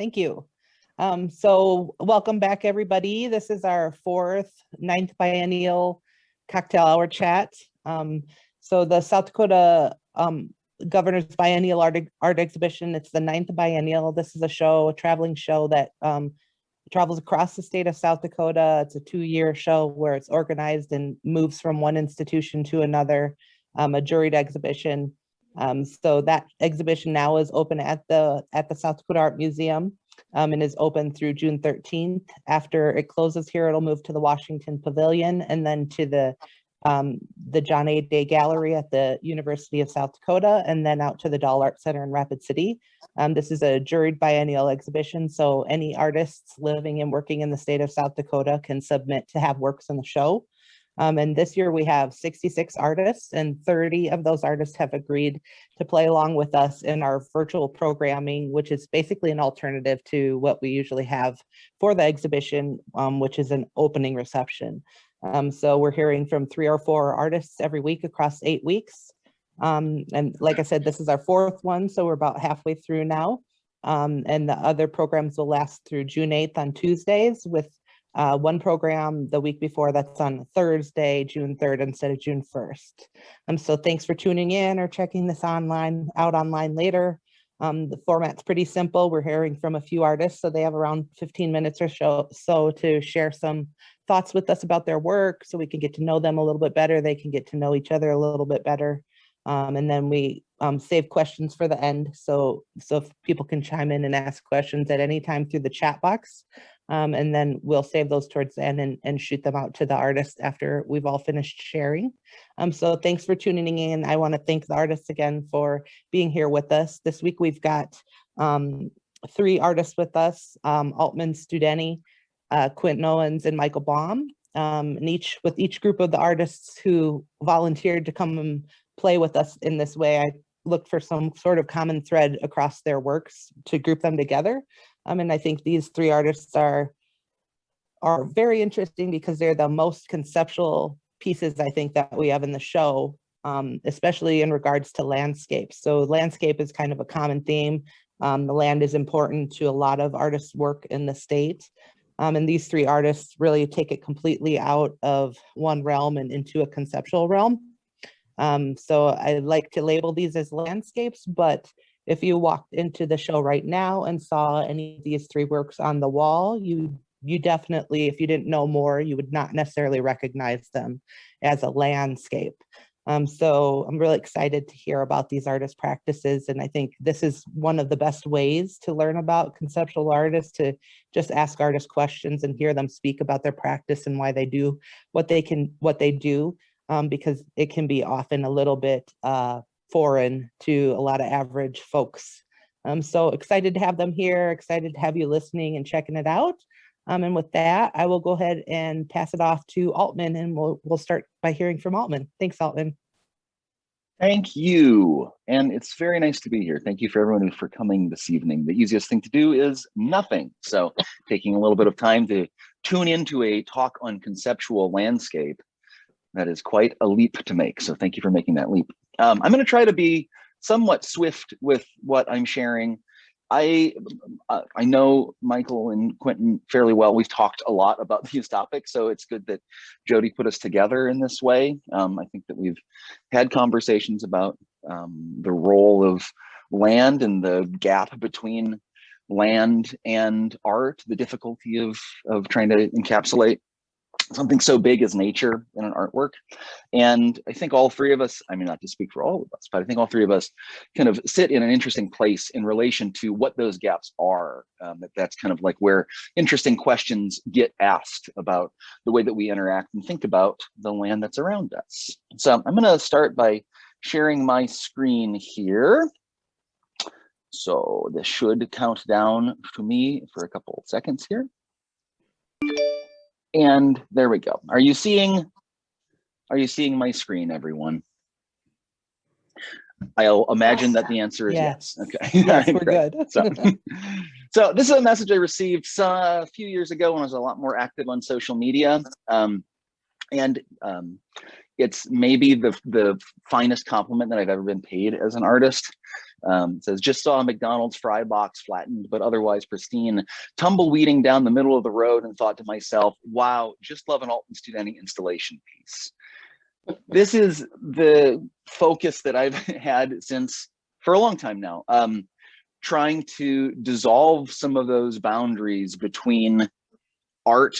Thank you. So welcome back, everybody. This is our fourth 9th biennial cocktail hour chat. So the South Dakota Governor's Biennial Art Exhibition, it's the 9th biennial. This is a show, a traveling show that travels across the state of South Dakota. It's a 2-year show where it's organized and moves from one institution to another, a juried exhibition. So that exhibition now is open at the South Dakota Art Museum and is open through June 13th. After it closes here, it'll move to the Washington Pavilion and then to the John A. Day Gallery at the University of South Dakota, and then out to the Doll Art Center in Rapid City. This is a juried biennial exhibition, so any artists living and working in the state of South Dakota can submit to have works in the show. And this year we have 66 artists, and 30 of those artists have agreed to play along with us in our virtual programming, which is basically an alternative to what we usually have for the exhibition, which is an opening reception. So we're hearing from 3 or 4 artists every week across 8 weeks. And like I said, this is our 4th one, so we're about halfway through now. And the other programs will last through June 8th on Tuesdays, with one program the week before that's on Thursday, June 3rd instead of June 1st. So thanks for tuning in or checking this out online later. The format's pretty simple. We're hearing from a few artists, so they have around 15 minutes or so to share some thoughts with us about their work, so we can get to know them a little bit better. They can get to know each other a little bit better. And then we save questions for the end, so if people can chime in and ask questions at any time through the chat box. And then we'll save those towards the end and shoot them out to the artists after we've all finished sharing. So thanks for tuning in. I want to thank the artists again for being here with us. This week we've got 3 artists with us, Altman Studeny, Quintin Owens, and Michael Baum. And with each group of the artists who volunteered to come and play with us in this way, I looked for some sort of common thread across their works to group them together. And I think these 3 artists are very interesting because they're the most conceptual pieces, I think, that we have in the show, especially in regards to landscapes. So landscape is kind of a common theme. The land is important to a lot of artists' work in the state. And these 3 artists really take it completely out of one realm and into a conceptual realm. So I like to label these as landscapes, but if you walked into the show right now and saw any of these 3 works on the wall, you definitely, if you didn't know more, you would not necessarily recognize them as a landscape. So I'm really excited to hear about these artist practices. And I think this is one of the best ways to learn about conceptual artists, to just ask artists questions and hear them speak about their practice and why they do what they do, because it can be often a little bit foreign to a lot of average folks. So excited to have them here, excited to have you listening and checking it out. And with that, I will go ahead and pass it off to Altman, and we'll start by hearing from Altman. Thanks, Altman. Thank you. And it's very nice to be here. Thank you for everyone for coming this evening. The easiest thing to do is nothing. So taking a little bit of time to tune into a talk on conceptual landscape, that is quite a leap to make. So thank you for making that leap. I'm going to try to be somewhat swift with what I'm sharing. I know Michael and Quintin fairly well. We've talked a lot about these topics, so it's good that Jodi put us together in this way. I think that we've had conversations about the role of land and the gap between land and art, the difficulty of trying to encapsulate something so big as nature in an artwork. And I think all 3 of us, I mean, not to speak for all of us, but I think all 3 of us kind of sit in an interesting place in relation to what those gaps are. That's kind of like where interesting questions get asked about the way that we interact and think about the land that's around us. So I'm going to start by sharing my screen here. So this should count down to me for a couple of seconds here. And there we go. Are you seeing my screen, everyone? I'll imagine that the answer is yes. Okay. Yes, we're good. So this is a message I received a few years ago when I was a lot more active on social media. it's maybe the finest compliment that I've ever been paid as an artist. It says, just saw a McDonald's fry box flattened, but otherwise pristine, tumbleweeding down the middle of the road and thought to myself, wow, just love an Altman Studeny installation piece. This is the focus that I've had since for a long time now, trying to dissolve some of those boundaries between art,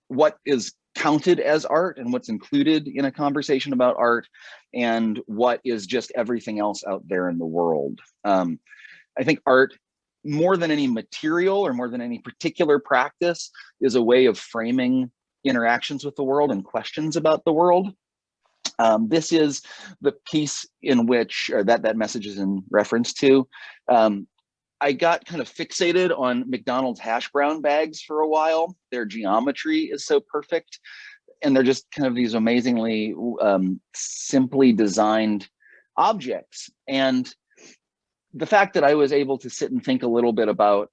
what is counted as art and what's included in a conversation about art, and what is just everything else out there in the world. I think art, more than any material or more than any particular practice, is a way of framing interactions with the world and questions about the world. This is the piece in which that message is in reference to. I got kind of fixated on McDonald's hash brown bags for a while. Their geometry is so perfect, and they're just kind of these amazingly simply designed objects. And the fact that I was able to sit and think a little bit about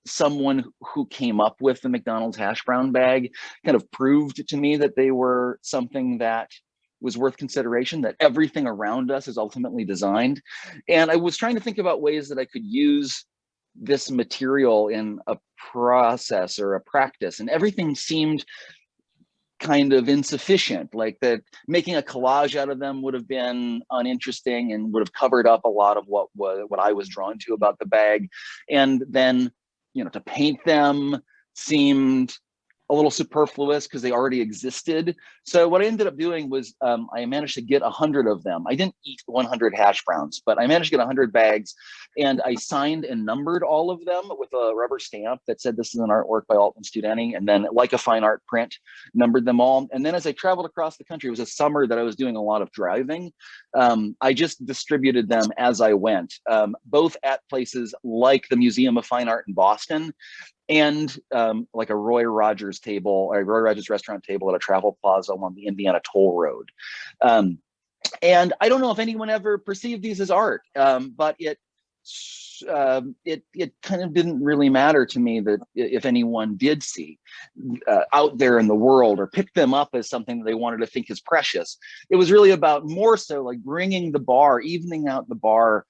someone who came up with the McDonald's hash brown bag kind of proved to me that they were something that was worth consideration, that everything around us is ultimately designed. And I was trying to think about ways that I could use this material in a process or a practice, and everything seemed kind of insufficient, like that making a collage out of them would have been uninteresting and would have covered up a lot of what I was drawn to about the bag. And then, to paint them seemed a little superfluous because they already existed. So what I ended up doing was I managed to get 100 of them. I didn't eat 100 hash browns, but I managed to get 100 bags, and I signed and numbered all of them with a rubber stamp that said this is an artwork by Altman Studeny, and then like a fine art print, numbered them all. And then as I traveled across the country, it was a summer that I was doing a lot of driving, I just distributed them as I went, both at places like the Museum of Fine Art in Boston, and like a Roy Rogers restaurant table at a travel plaza along the Indiana Toll Road. And I don't know if anyone ever perceived these as art, but it kind of didn't really matter to me that if anyone did see out there in the world or pick them up as something that they wanted to think is precious. It was really about more so like bringing the bar, evening out the bar,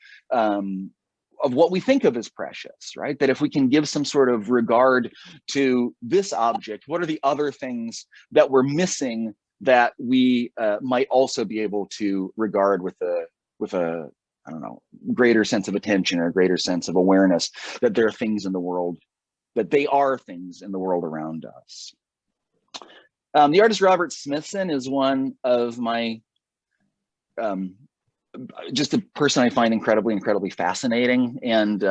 of what we think of as precious, right? That if we can give some sort of regard to this object, what are the other things that we're missing that we might also be able to regard with a I don't know, greater sense of attention or a greater sense of awareness that there are things in the world, that they are things in the world around us. The artist Robert Smithson is one of my just a person I find incredibly fascinating. And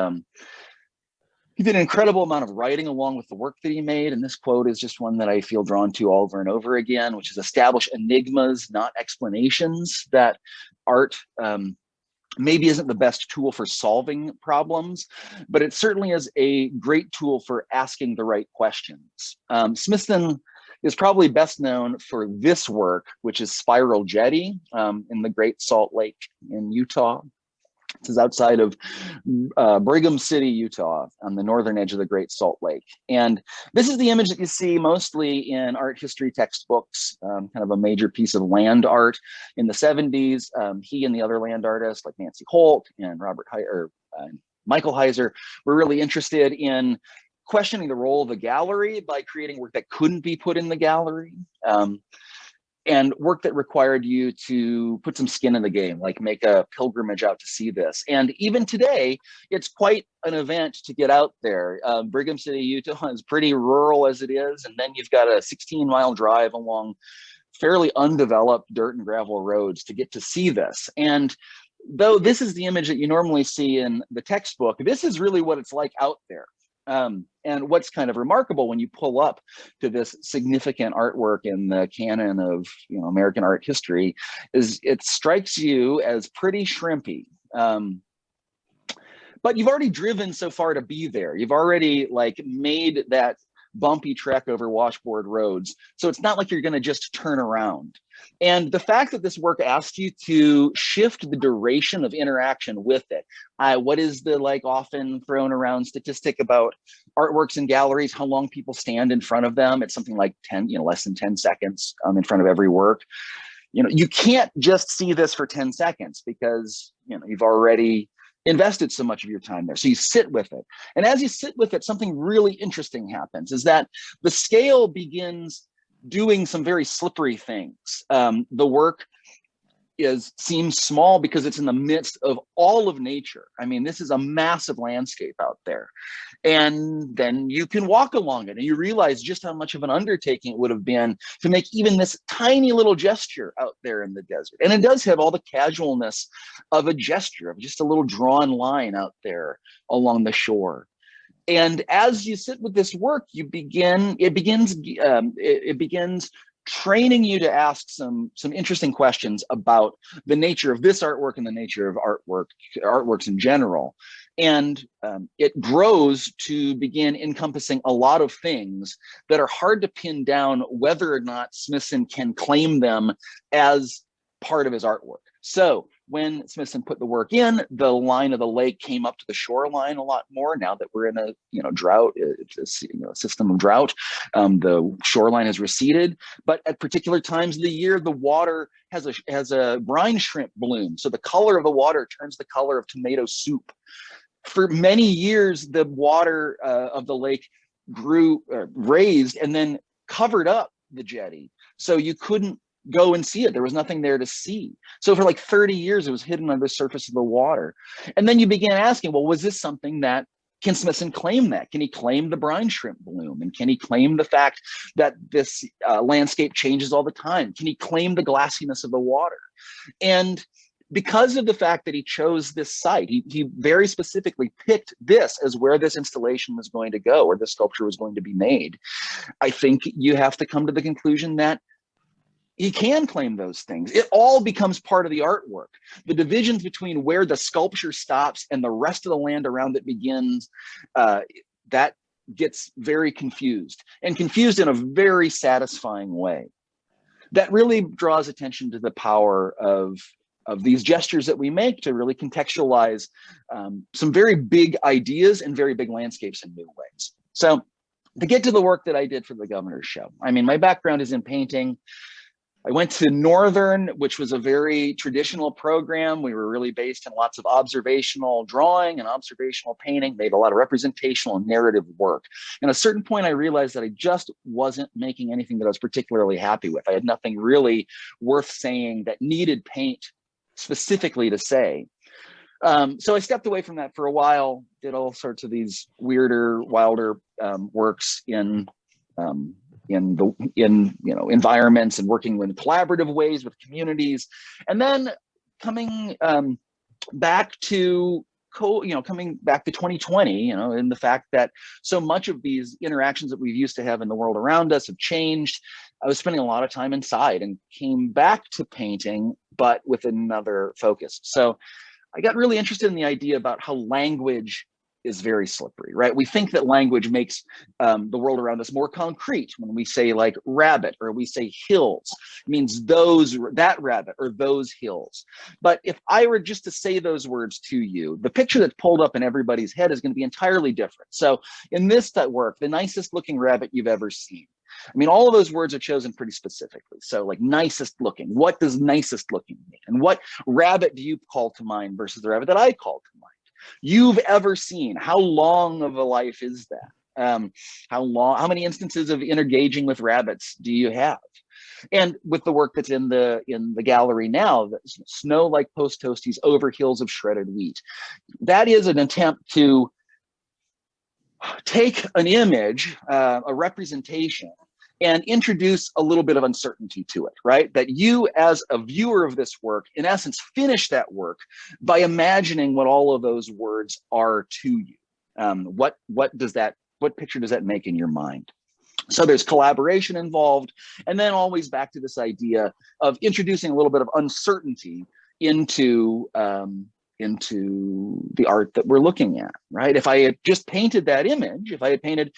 he did an incredible amount of writing along with the work that he made. And this quote is just one that I feel drawn to over and over again, which is establish enigmas, not explanations. That art maybe isn't the best tool for solving problems, but it certainly is a great tool for asking the right questions. Smithson is probably best known for this work, which is Spiral Jetty in the Great Salt Lake in Utah. This is outside of Brigham City, Utah, on the northern edge of the Great Salt Lake. And this is the image that you see mostly in art history textbooks, kind of a major piece of land art in the 70s. He and the other land artists like Nancy Holt and Michael Heiser were really interested in questioning the role of the gallery by creating work that couldn't be put in the gallery, and work that required you to put some skin in the game, like make a pilgrimage out to see this. And even today, it's quite an event to get out there. Brigham City, Utah is pretty rural as it is, and then you've got a 16-mile drive along fairly undeveloped dirt and gravel roads to get to see this. And though this is the image that you normally see in the textbook, this is really what it's like out there. And what's kind of remarkable when you pull up to this significant artwork in the canon of American art history is it strikes you as pretty shrimpy. But you've already driven so far to be there. You've already made that bumpy trek over washboard roads. So it's not like you're going to just turn around. And the fact that this work asks you to shift the duration of interaction with it. What is the often thrown around statistic about artworks in galleries, how long people stand in front of them? It's something like 10, less than 10 seconds in front of every work. you can't just see this for 10 seconds because, you've already invested so much of your time there. So you sit with it. And as you sit with it, something really interesting happens, is that the scale begins doing some very slippery things. The work seems small because it's in the midst of all of nature. I mean, this is a massive landscape out there. And then you can walk along it and you realize just how much of an undertaking it would have been to make even this tiny little gesture out there in the desert. And it does have all the casualness of a gesture, of just a little drawn line out there along the shore. And as you sit with this work, it begins training you to ask some interesting questions about the nature of this artwork and the nature of artworks in general. And it grows to begin encompassing a lot of things that are hard to pin down whether or not Smithson can claim them as part of his artwork. So when Smithson put the work in, the line of the lake came up to the shoreline a lot more. Now that we're in a drought, it's a system of drought, the shoreline has receded. But at particular times of the year, the water has a brine shrimp bloom. So the color of the water turns the color of tomato soup. For many years, the water of the lake raised and then covered up the jetty, so you couldn't go and see it. There was nothing there to see. So for like 30 years, it was hidden under the surface of the water. And then you began asking, well, was this something that, can Smithson claim that? Can he claim the brine shrimp bloom? And can he claim the fact that this landscape changes all the time? Can he claim the glassiness of the water? And because of the fact that he chose this site, he very specifically picked this as where this installation was going to go, or the sculpture was going to be made. I think you have to come to the conclusion that he can claim those things. It all becomes part of the artwork. The divisions between where the sculpture stops and the rest of the land around it begins, that gets very confused, and confused in a very satisfying way. That really draws attention to the power of these gestures that we make to really contextualize some very big ideas and very big landscapes in new ways. So to get to the work that I did for the governor's show, I mean, my background is in painting. I went to Northern, which was a very traditional program. We were really based in lots of observational drawing and observational painting, made a lot of representational and narrative work. And at a certain point, I realized that I just wasn't making anything that I was particularly happy with. I had nothing really worth saying that needed paint specifically to say. So I stepped away from that for a while, did all sorts of these weirder, wilder works in environments and working in collaborative ways with communities, and then coming back to 2020, and the fact that so much of these interactions that we've used to have in the world around us have changed. I was spending a lot of time inside and came back to painting, but with another focus. So I got really interested in the idea about how language is very slippery, right? We think that language makes the world around us more concrete. When we say like rabbit, or we say hills, it means that rabbit or those hills. But if I were just to say those words to you, the picture that's pulled up in everybody's head is going to be entirely different. So in this work, the nicest looking rabbit you've ever seen. I mean, all of those words are chosen pretty specifically. So like nicest looking, what does nicest looking mean? And what rabbit do you call to mind versus the rabbit that I call to mind? You've ever seen? How long of a life is that? How many instances of interengaging with rabbits do you have? And with the work that's in the gallery now, snow like post toasties over hills of shredded wheat, that is an attempt to take an image, a representation, and introduce a little bit of uncertainty to it, right? That you as a viewer of this work, in essence, finish that work by imagining what all of those words are to you. What picture does that make in your mind? So there's collaboration involved, and then always back to this idea of introducing a little bit of uncertainty into into the art that we're looking at, right? If I had just painted that image, if I had painted,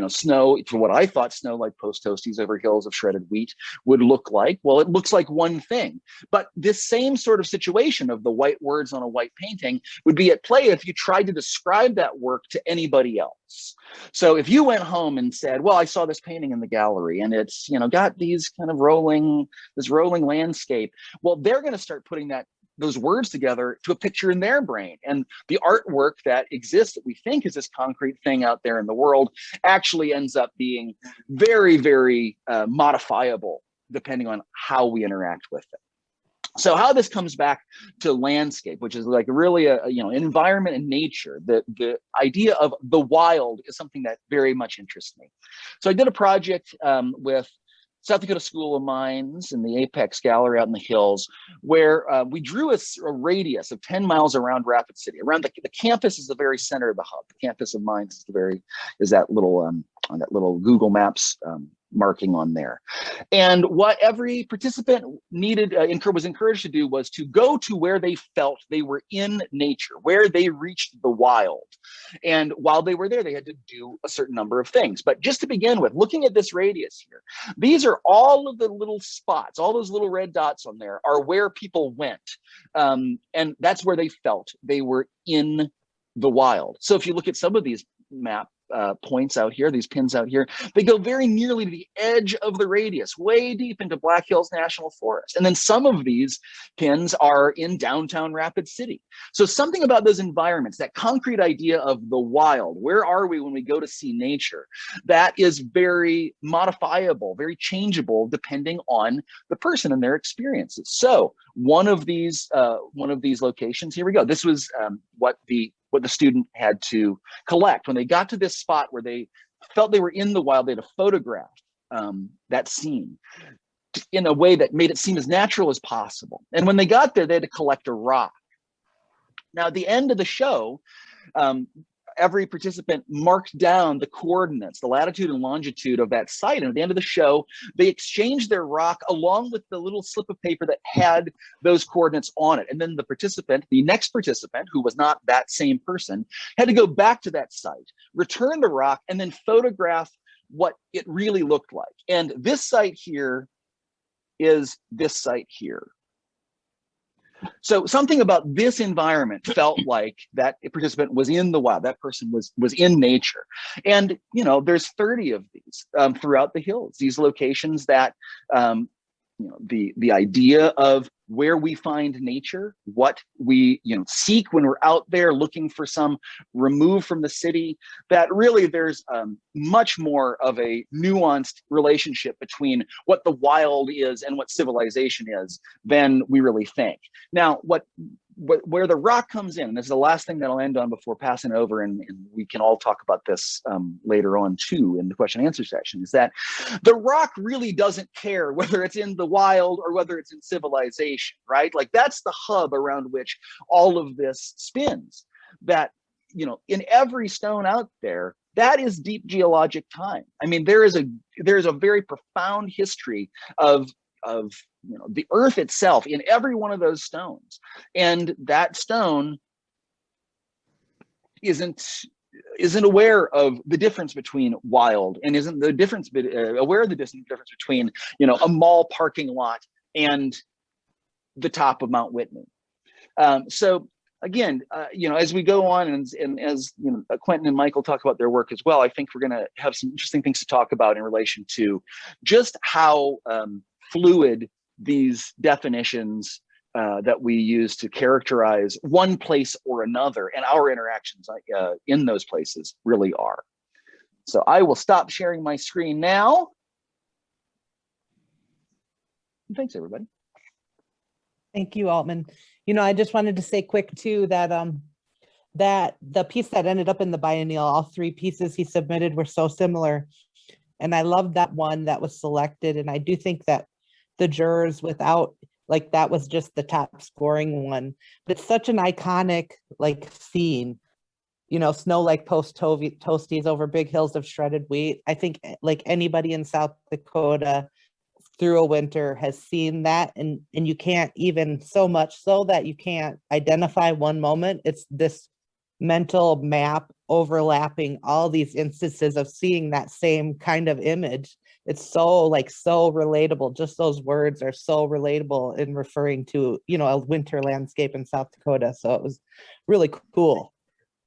snow for what I thought snow like post toasties over hills of shredded wheat would look like, well, it looks like one thing. But this same sort of situation of the white words on a white painting would be at play if you tried to describe that work to anybody else. So if you went home and said, well, I saw this painting in the gallery and it's, got these kind of rolling landscape, well, they're going to start putting those words together to a picture in their brain. And the artwork that exists that we think is this concrete thing out there in the world actually ends up being very, very modifiable depending on how we interact with it. So how this comes back to landscape, which is like really an environment and nature, the idea of the wild is something that very much interests me. So I did a project with South Dakota School of Mines in the Apex Gallery out in the hills, where we drew a radius of 10 miles around Rapid City. Around the campus is the very center of the hub. The campus of Mines is that little Google Maps marking on there. And what every participant was encouraged to do was to go to where they felt they were in nature, where they reached the wild. And while they were there, they had to do a certain number of things. But just to begin with, looking at this radius here, these are all of the little spots, all those little red dots on there are where people went. And that's where they felt they were in the wild. So if you look at some of these map points out here, these pins out here, they go very nearly to the edge of the radius, way deep into Black Hills National Forest. And then some of these pins are in downtown Rapid City. So something about those environments, that concrete idea of the wild, where are we when we go to see nature, that is very modifiable, very changeable depending on the person and their experiences. So one of these locations, here we go. This was what the student had to collect. When they got to this spot where they felt they were in the wild, they had to photograph that scene in a way that made it seem as natural as possible. And when they got there, they had to collect a rock. Now, at the end of the show, every participant marked down the coordinates, the latitude and longitude of that site. And at the end of the show, they exchanged their rock along with the little slip of paper that had those coordinates on it. And then the next participant, who was not that same person, had to go back to that site, return the rock, and then photograph what it really looked like. And this site here is this site here. So something about this environment felt like that participant was in the wild, that person was in nature. And, there's 30 of these throughout the hills, these locations that, the idea of where we find nature, what we seek when we're out there looking for some remove from the city, that really there's much more of a nuanced relationship between what the wild is and what civilization is than we really think. Now, where the rock comes in, and this is the last thing that I'll end on before passing it over, and we can all talk about this later on too in the question and answer section, is that the rock really doesn't care whether it's in the wild or whether it's in civilization, right? Like that's the hub around which all of this spins. That, in every stone out there, that is deep geologic time. I mean, there's a very profound history of the earth itself in every one of those stones, and that stone isn't aware of the difference between wild and isn't aware of the difference between a mall parking lot and the top of Mount Whitney. So again, as we go on and as Quintin and Michael talk about their work as well, I think we're going to have some interesting things to talk about in relation to just how fluid these definitions that we use to characterize one place or another and our interactions in those places really are. So I will stop sharing my screen now. Thanks, everybody. Thank you, Altman. I just wanted to say quick too that that the piece that ended up in the biennial, all three pieces he submitted were so similar. And I love that one that was selected. And I do think that the jurors that was just the top scoring one. But it's such an iconic scene, snow like post toasties over big hills of shredded wheat. I think anybody in South Dakota through a winter has seen that, and you can't, even so much so that you can't identify one moment. It's this mental map overlapping all these instances of seeing that same kind of image. It's so so relatable. Just those words are so relatable in referring to, a winter landscape in South Dakota. So it was really cool.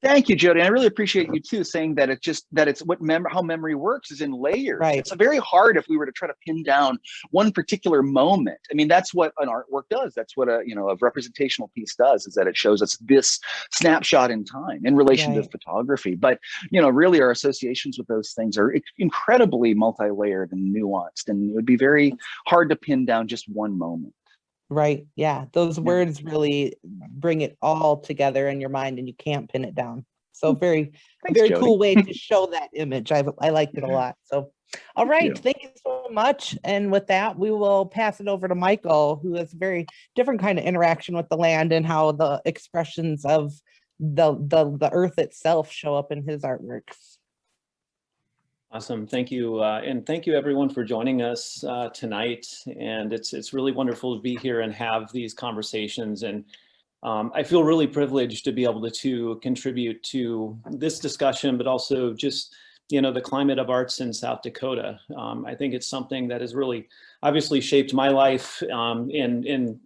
Thank you, Jodi. And I really appreciate you too saying that it's how memory works is in layers. Right. It's very hard if we were to try to pin down one particular moment. I mean, that's what an artwork does. That's what a representational piece does, is that it shows us this snapshot in time in relation to photography. But, really our associations with those things are incredibly multi-layered and nuanced, and it would be very hard to pin down just one moment. Right. Yeah. Those words really bring it all together in your mind, and you can't pin it down. So very Jodi. cool way to show that image. I liked it a lot. So, all right. Thank you so much. And with that, we will pass it over to Michael, who has a very different kind of interaction with the land and how the expressions of the earth itself show up in his artworks. Awesome, thank you, and thank you everyone for joining us tonight. And it's really wonderful to be here and have these conversations. And I feel really privileged to be able to contribute to this discussion, but also just the climate of arts in South Dakota. I think it's something that has really obviously shaped my life, and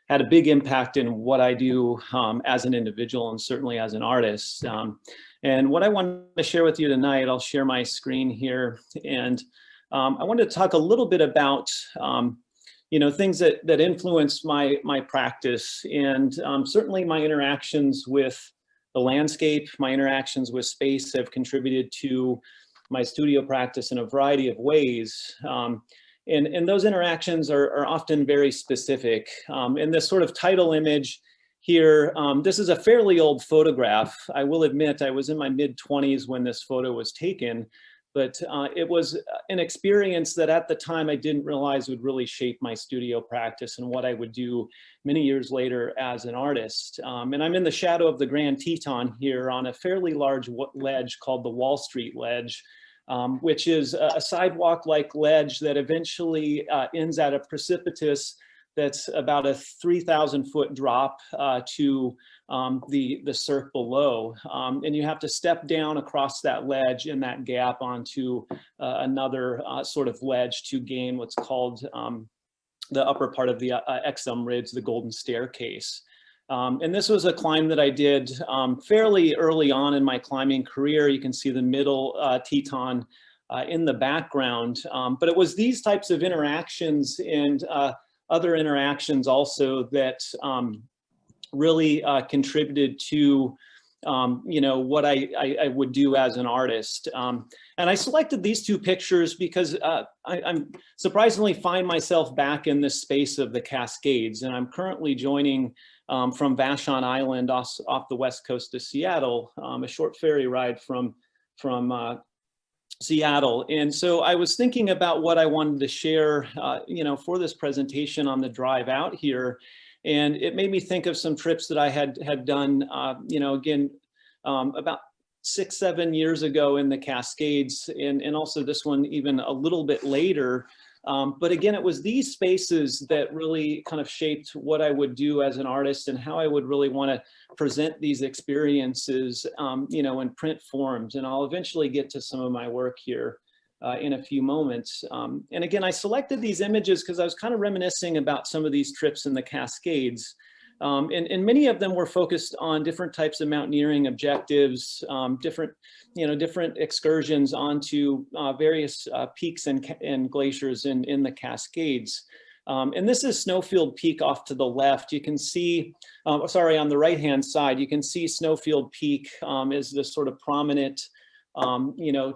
had a big impact in what I do as an individual and certainly as an artist. And what I want to share with you tonight, I'll share my screen here, and I wanted to talk a little bit about things that influence my practice, and certainly my interactions with the landscape, my interactions with space have contributed to my studio practice in a variety of ways. And those interactions are often very specific. And this sort of title image here, this is a fairly old photograph. I will admit I was in my mid-20s when this photo was taken, but it was an experience that at the time I didn't realize would really shape my studio practice and what I would do many years later as an artist. And I'm in the shadow of the Grand Teton here on a fairly large ledge called the Wall Street Ledge, which is a sidewalk-like ledge that eventually ends at a precipitous that's about a 3,000-foot drop to the surf below. And you have to step down across that ledge in that gap onto another sort of ledge to gain what's called the upper part of the Exum Ridge, the Golden Staircase. And this was a climb that I did fairly early on in my climbing career. You can see the middle Teton in the background. But it was these types of interactions and other interactions also that really contributed to what I would do as an artist. And I selected these two pictures because I'm surprisingly find myself back in this space of the Cascades, and I'm currently joining from Vashon Island off the west coast of Seattle, a short ferry ride from Seattle. And so I was thinking about what I wanted to share, for this presentation on the drive out here. And it made me think of some trips that I had done, again, about 6-7 years ago in the Cascades, and also this one even a little bit later. But again, it was these spaces that really kind of shaped what I would do as an artist and how I would really want to present these experiences, in print forms. And I'll eventually get to some of my work here in a few moments. And again, I selected these images because I was kind of reminiscing about some of these trips in the Cascades. And many of them were focused on different types of mountaineering objectives, different excursions onto various peaks and glaciers in the Cascades. And this is Snowfield Peak off to the left. You can see, on the right-hand side, you can see Snowfield Peak is this sort of prominent,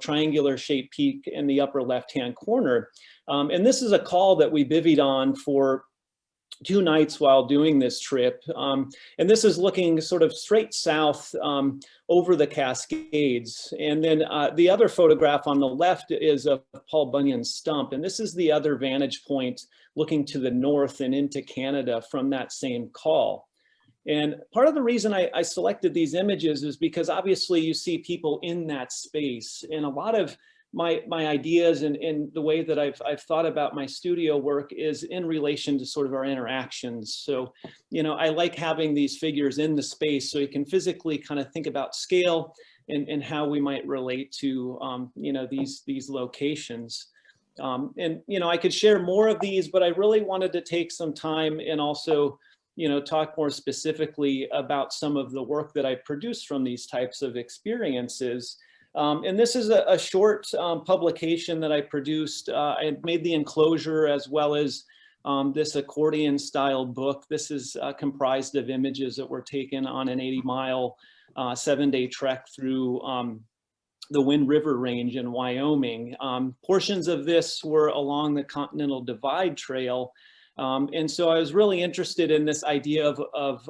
triangular shaped peak in the upper left-hand corner. And this is a col that we bivvied on for 2 nights while doing this trip. And this is looking sort of straight south over the Cascades. And then the other photograph on the left is of Paul Bunyan's stump. And this is the other vantage point looking to the north and into Canada from that same col. And part of the reason I selected these images is because obviously you see people in that space, and a lot of my ideas and the way that I've thought about my studio work is in relation to sort of our interactions. So, you know, I like having these figures in the space so you can physically kind of think about scale and how we might relate to, you know, these locations. And, you know, I could share more of these, but I really wanted to take some time and also, you know, talk more specifically about some of the work that I produced from these types of experiences. And this is a short publication that I produced. I made the enclosure as well as this accordion style book. This is comprised of images that were taken on an 80-mile, 7-day trek through the Wind River Range in Wyoming. Portions of this were along the Continental Divide Trail. And so I was really interested in this idea of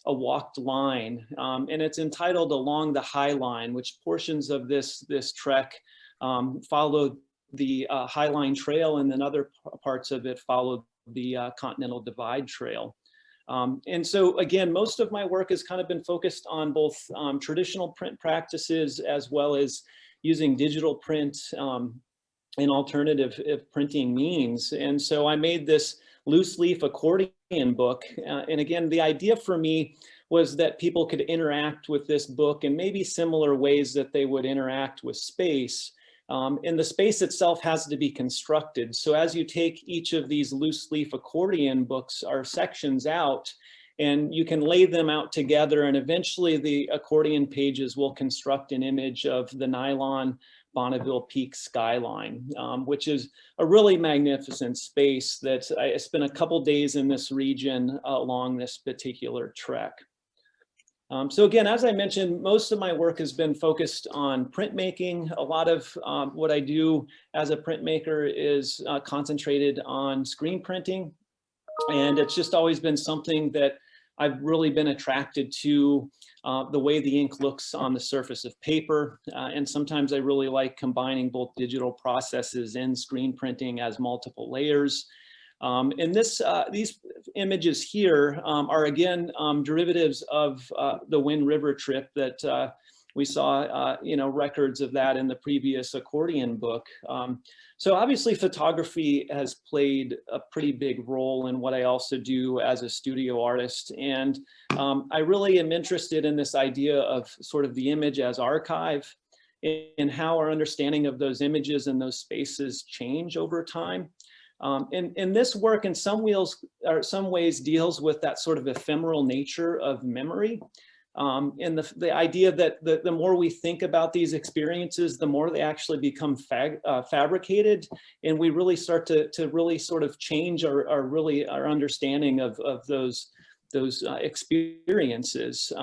a walked line, and it's entitled Along the High Line, which portions of this trek followed the High Line Trail, and then other parts of it followed the Continental Divide Trail. And so again, most of my work has kind of been focused on both traditional print practices as well as using digital print and alternative printing means. And so I made this loose leaf accordion book. And again, the idea for me was that people could interact with this book in maybe similar ways that they would interact with space. And the space itself has to be constructed. So as you take each of these loose leaf accordion books or sections out, and you can lay them out together, and eventually the accordion pages will construct an image of the Nylon Bonneville Peak skyline, which is a really magnificent space that I spent a couple days in this region along this particular trek. So again, as I mentioned, most of my work has been focused on printmaking. A lot of what I do as a printmaker is concentrated on screen printing. And it's just always been something that I've really been attracted to, the way the ink looks on the surface of paper. And sometimes I really like combining both digital processes and screen printing as multiple layers. And these images here are again derivatives of the Wind River trip that we saw, you know, records of that in the previous accordion book. So obviously photography has played a pretty big role in what I also do as a studio artist. And I really am interested in this idea of sort of the image as archive and how our understanding of those images and those spaces change over time. And this work in some ways deals with that sort of ephemeral nature of memory. And the idea that the more we think about these experiences, the more they actually become fabricated, and we really start to really sort of change our understanding of those experiences.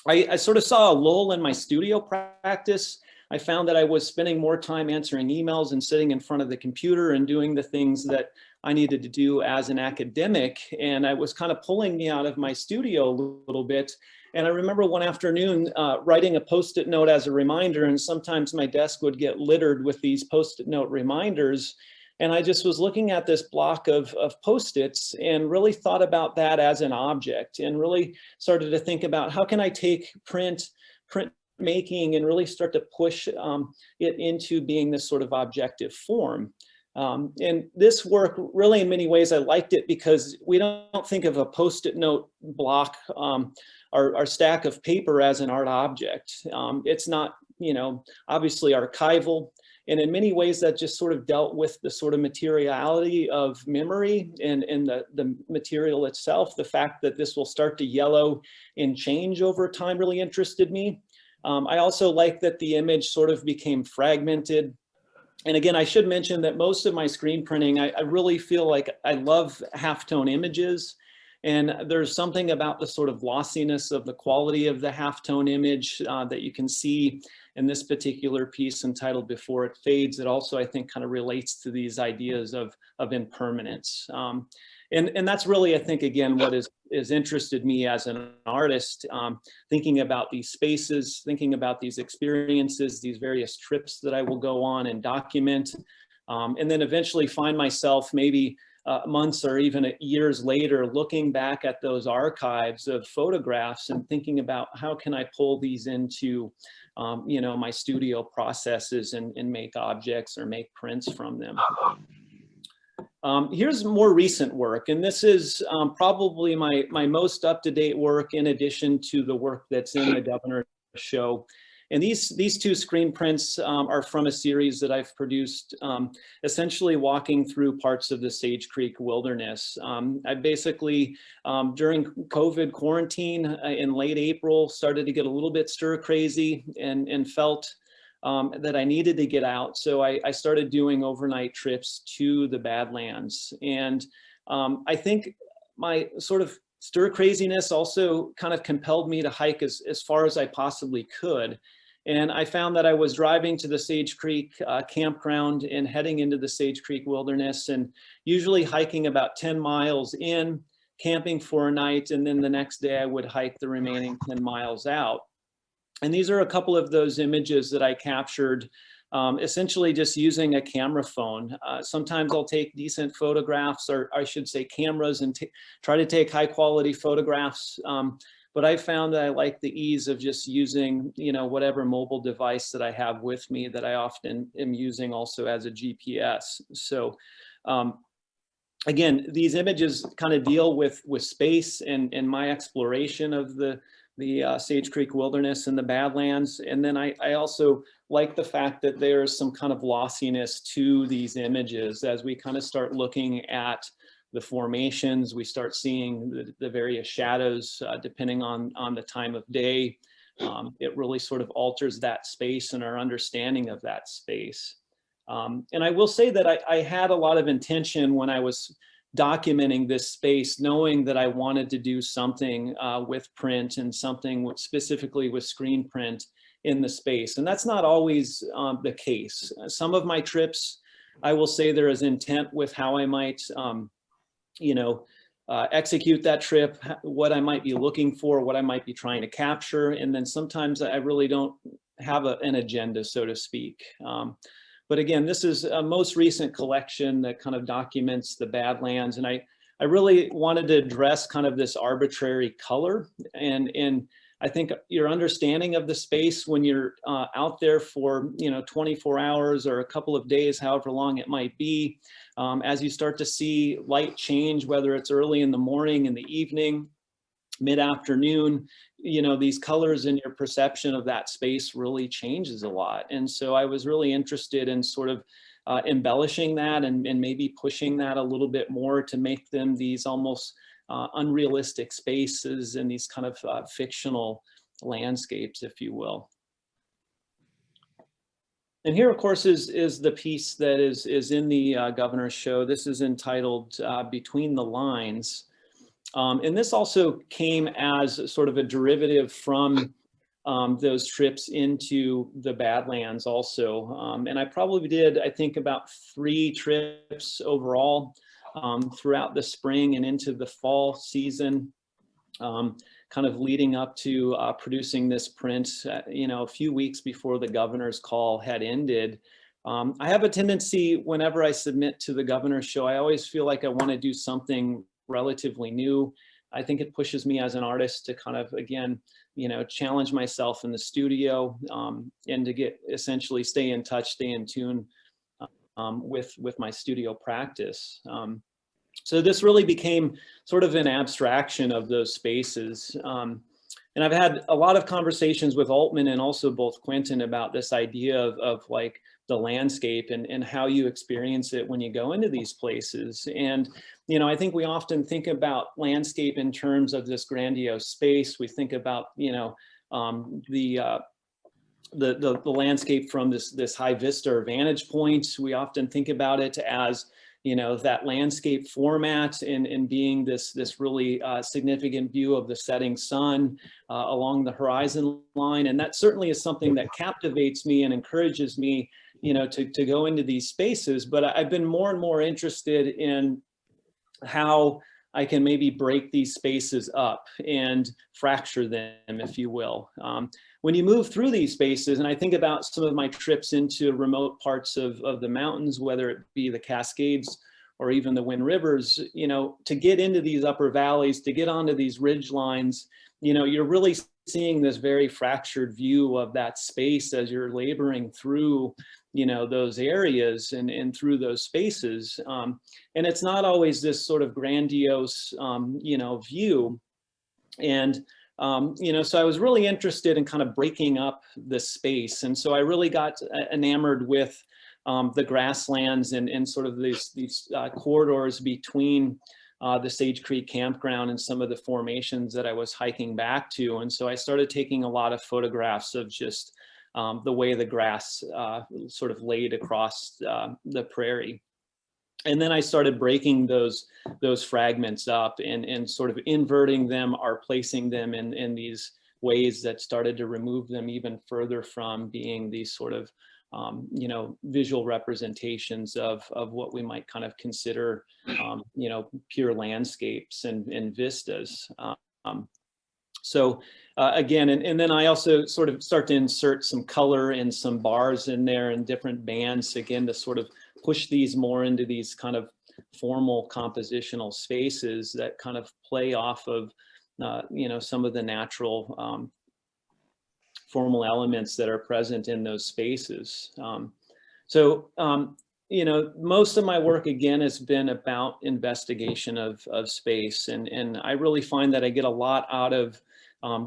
I sort of saw a lull in my studio practice. I found that I was spending more time answering emails and sitting in front of the computer and doing the things that I needed to do as an academic, and it was kind of pulling me out of my studio a little bit. And I remember one afternoon writing a Post-it note as a reminder, and sometimes my desk would get littered with these Post-it note reminders. And I just was looking at this block of Post-its and really thought about that as an object, and really started to think about how can I take print making and really start to push it into being this sort of objective form. And this work, really in many ways, I liked it because we don't think of a Post-it note block, our stack of paper, as an art object. It's not, you know, obviously archival. And in many ways that just sort of dealt with the sort of materiality of memory and the material itself. The fact that this will start to yellow and change over time really interested me. I also like that the image sort of became fragmented. And again, I should mention that most of my screen printing, I really feel like I love halftone images. And there's something about the sort of glossiness of the quality of the halftone image that you can see in this particular piece entitled Before It Fades. It also, I think, kind of relates to these ideas of impermanence. And that's really, I think, again, what is interested me as an artist, thinking about these spaces, thinking about these experiences, these various trips that I will go on and document, and then eventually find myself maybe months or even years later, looking back at those archives of photographs and thinking about how can I pull these into, you know, my studio processes and make objects or make prints from them. Here's more recent work, and this is probably my most up-to-date work in addition to the work that's in the Governor show. And these two screen prints are from a series that I've produced, essentially walking through parts of the Sage Creek wilderness. I basically, during COVID quarantine in late April, started to get a little bit stir crazy and felt that I needed to get out. So I started doing overnight trips to the Badlands. And I think my sort of stir craziness also kind of compelled me to hike as far as I possibly could. And I found that I was driving to the Sage Creek campground and heading into the Sage Creek wilderness and usually hiking about 10 miles in, camping for a night, and then the next day I would hike the remaining 10 miles out. And these are a couple of those images that I captured essentially just using a camera phone. Sometimes I'll take decent photographs, or I should say cameras, and try to take high quality photographs. But I found that I like the ease of just using, you know, whatever mobile device that I have with me that I often am using also as a GPS. So again, these images kind of deal with space and my exploration of the Sage Creek wilderness and the Badlands. And then I also like the fact that there's some kind of glossiness to these images as we kind of start looking at the formations. We start seeing the various shadows depending on the time of day. It really sort of alters that space and our understanding of that space. And I will say that I had a lot of intention when I was documenting this space, knowing that I wanted to do something with print and something specifically with screen print in the space. And that's not always the case. Some of my trips, I will say there is intent with how I might, you know, execute that trip, what I might be looking for, what I might be trying to capture. And then sometimes I really don't have an agenda, so to speak. But again, this is a most recent collection that kind of documents the Badlands. And I really wanted to address kind of this arbitrary color. And I think your understanding of the space when you're out there for, you know, 24 hours or a couple of days, however long it might be, as you start to see light change, whether it's early in the morning, in the evening, mid-afternoon, you know, these colors and your perception of that space really changes a lot. And so I was really interested in sort of embellishing that and maybe pushing that a little bit more to make them these almost unrealistic spaces and these kind of fictional landscapes, if you will. And here, of course, is the piece that is in the Governor's show. This is entitled Between the Lines. And this also came as sort of a derivative from those trips into the Badlands also. And I probably did, I think, about 3 trips overall throughout the spring and into the fall season, kind of leading up to producing this print, you know, a few weeks before the Governor's call had ended. I have a tendency whenever I submit to the Governor's show, I always feel like I want to do something relatively new. I think it pushes me as an artist to kind of, again, you know, challenge myself in the studio and to get essentially stay in touch, stay in tune with my studio practice. So this really became sort of an abstraction of those spaces. And I've had a lot of conversations with Altman and also both Quintin about this idea of like the landscape and how you experience it when you go into these places. And, you know, I think we often think about landscape in terms of this grandiose space. We think about, you know, the landscape from this high vista or vantage point. We often think about it as, you know, that landscape format and being this really significant view of the setting sun along the horizon line. And that certainly is something that captivates me and encourages me, you know, to go into these spaces. But I've been more and more interested in how I can maybe break these spaces up and fracture them, if you will. When you move through these spaces, and I think about some of my trips into remote parts of the mountains, whether it be the Cascades or even the Wind Rivers, you know, to get into these upper valleys, to get onto these ridge lines, you know, you're really seeing this very fractured view of that space as you're laboring through, you know, those areas and through those spaces. And it's not always this sort of grandiose, you know, view. And, you know, so I was really interested in kind of breaking up the space. And so I really got enamored with the grasslands and sort of these corridors between the Sage Creek campground and some of the formations that I was hiking back to. And so I started taking a lot of photographs of just the way the grass sort of laid across the prairie. And then I started breaking those fragments up and sort of inverting them or placing them in these ways that started to remove them even further from being these sort of you know, visual representations of what we might kind of consider, you know, pure landscapes and vistas. So again, and then I also sort of start to insert some color and some bars in there and different bands, again, to sort of push these more into these kind of formal compositional spaces that kind of play off of, you know, some of the natural formal elements that are present in those spaces. You know, most of my work, again, has been about investigation of space. And I really find that I get a lot out of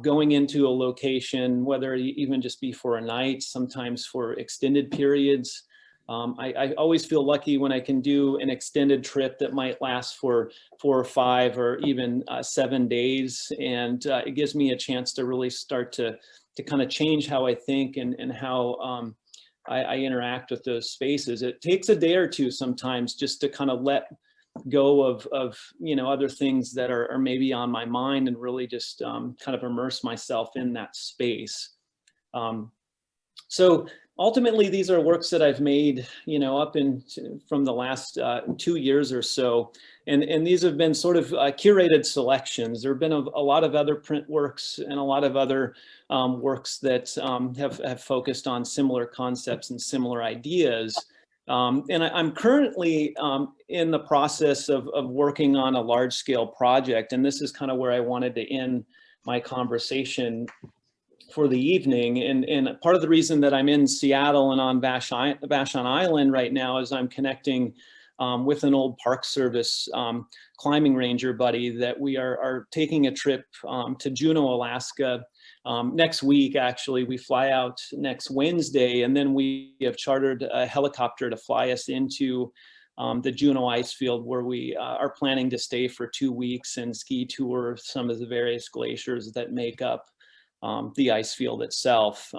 going into a location, whether it even just be for a night, sometimes for extended periods. I always feel lucky when I can do an extended trip that might last for 4 or 5 or even 7 days. And it gives me a chance to really start to kind of change how I think and how I interact with those spaces. It takes a day or two sometimes just to kind of let go of you know, other things that are maybe on my mind and really just kind of immerse myself in that space. So ultimately, these are works that I've made, you know, up from the last 2 years or so. And these have been sort of curated selections. There have been a lot of other print works and a lot of other works that have focused on similar concepts and similar ideas. And I'm currently in the process of working on a large scale project. And this is kind of where I wanted to end my conversation for the evening. And part of the reason that I'm in Seattle and on Vashon Island right now is I'm connecting with an old Park Service climbing ranger buddy that we are taking a trip to Juneau, Alaska next week. Actually, we fly out next Wednesday, and then we have chartered a helicopter to fly us into the Juneau ice field, where we are planning to stay for 2 weeks and ski tour some of the various glaciers that make up the ice field itself.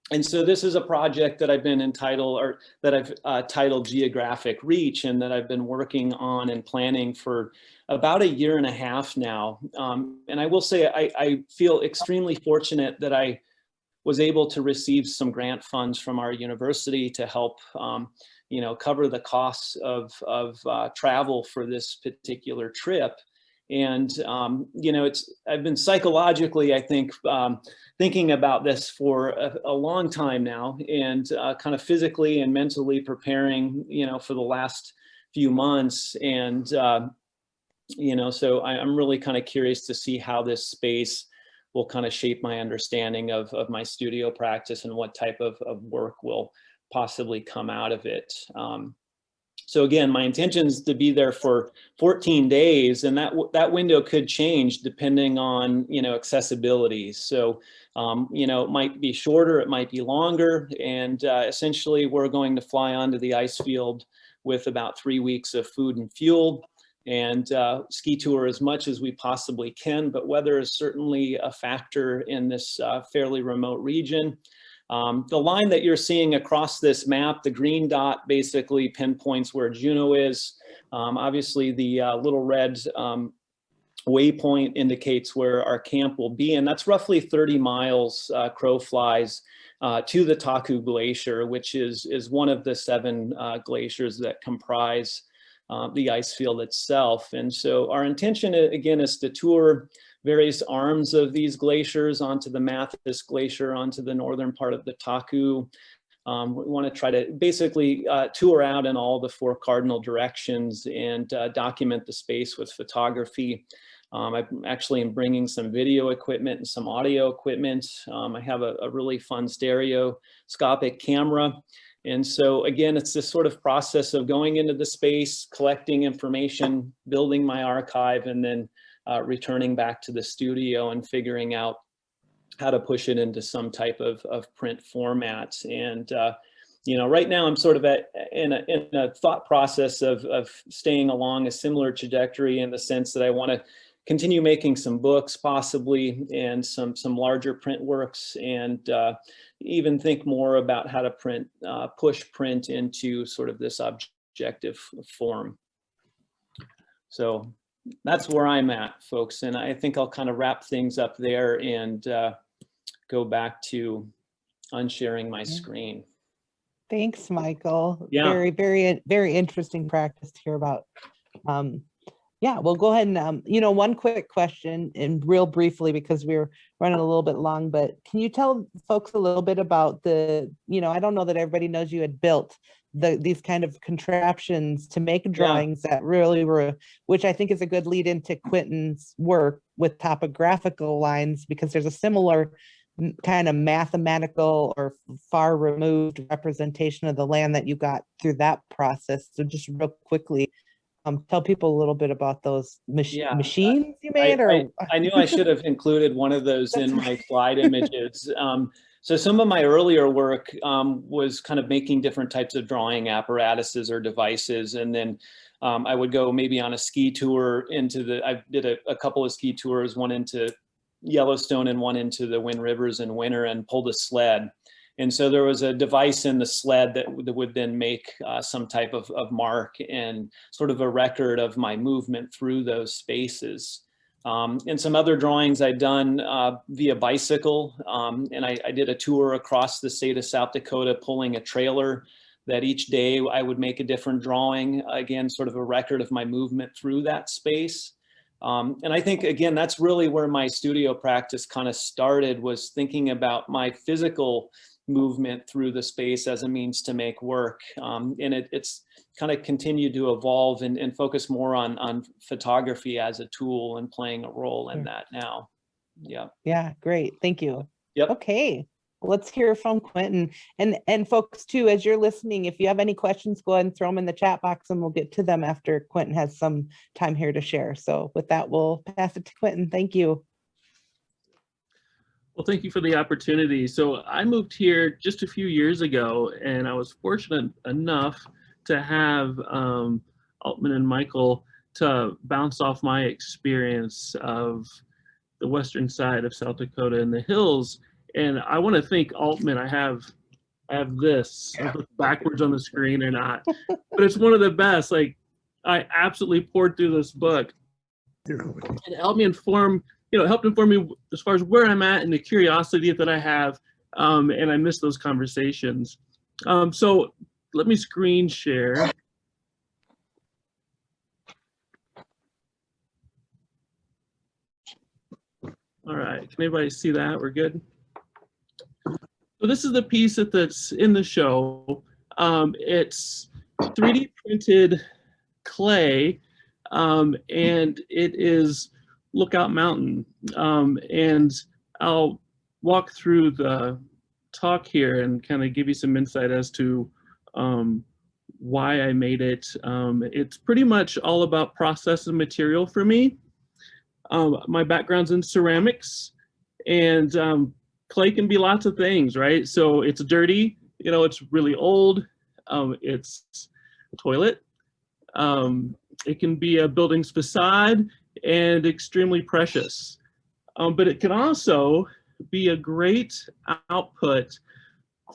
And so this is a project that I've been entitled, or that I've titled Geographic Reach, and that I've been working on and planning for about 1.5 years now. And I will say I feel extremely fortunate that I was able to receive some grant funds from our university to help you know, cover the costs of travel for this particular trip. And, you know, I've been psychologically, I think, thinking about this for a long time now, and kind of physically and mentally preparing, you know, for the last few months. And, you know, so I'm really kind of curious to see how this space will kind of shape my understanding of my studio practice and what type of work will possibly come out of it. So again, my intention is to be there for 14 days, and that window could change depending on, you know, accessibility. So, you know, it might be shorter, it might be longer, and essentially we're going to fly onto the ice field with about 3 weeks of food and fuel, and ski tour as much as we possibly can. But weather is certainly a factor in this fairly remote region. The line that you're seeing across this map, the green dot, basically pinpoints where Juneau is. Obviously, the little red waypoint indicates where our camp will be, and that's roughly 30 miles crow flies to the Taku Glacier, which is one of the 7 glaciers that comprise the ice field itself. And so our intention, again, is to tour various arms of these glaciers onto the Mathis Glacier, onto the northern part of the Taku, We want to try to basically tour out in all the 4 cardinal directions and document the space with photography. I actually am bringing some video equipment and some audio equipment. I have a really fun stereoscopic camera. And so again, it's this sort of process of going into the space, collecting information, building my archive, and then returning back to the studio and figuring out how to push it into some type of print format. And you know, right now I'm sort of in a thought process of staying along a similar trajectory, in the sense that I want to continue making some books possibly, and some larger print works, and even think more about how to push print into sort of this objective form. So that's where I'm at, folks. And I think I'll kind of wrap things up there and go back to unsharing my screen. Thanks, Michael. Yeah. Very, very, very interesting practice to hear about. Yeah, we'll go ahead and, you know, one quick question, and real briefly, because we're running a little bit long, but can you tell folks a little bit about the, you know, I don't know that everybody knows you had built these kind of contraptions to make drawings that really were, which I think is a good lead into Quintin's work with topographical lines, because there's a similar kind of mathematical or far removed representation of the land that you got through that process. So just real quickly, tell people a little bit about those machines you made. I knew I should have included one of those in my slide images. So some of my earlier work was kind of making different types of drawing apparatuses or devices. And then I would go maybe on a ski tour I did a couple of ski tours, one into Yellowstone and one into the Wind Rivers in winter, and pulled a sled. And so there was a device in the sled that would then make some type of mark and sort of a record of my movement through those spaces. And some other drawings I'd done via bicycle. And I did a tour across the state of South Dakota, pulling a trailer that each day I would make a different drawing, again, sort of a record of my movement through that space. And I think, again, that's really where my studio practice kind of started, was thinking about my physical movement through the space as a means to make work. And it's kind of continued to evolve and focus more on photography as a tool and playing a role in that now. Yeah. Yeah, great. Thank you. Yep. Okay. Let's hear from Quintin. And folks too, as you're listening, if you have any questions, go ahead and throw them in the chat box and we'll get to them after Quintin has some time here to share. So with that, we'll pass it to Quintin. Thank you. Well, thank you for the opportunity. So I moved here just a few years ago, and I was fortunate enough to have Altman and Michael to bounce off my experience of the western side of South Dakota and the hills. And I want to thank Altman. I have this backwards on the screen or not, but it's one of the best. Like, I absolutely poured through this book, and it helped me helped inform me as far as where I'm at and the curiosity that I have, and I miss those conversations. So let me screen share. All right, can anybody see that? We're good. So this is the piece that's in the show. It's 3D printed clay, and it is Lookout Mountain. And I'll walk through the talk here and kind of give you some insight as to why I made it. It's pretty much all about process and material for me. My background's in ceramics, and clay can be lots of things, right? So it's dirty, it's really old, it's a toilet, it can be a building's facade, and extremely precious. But it can also be a great output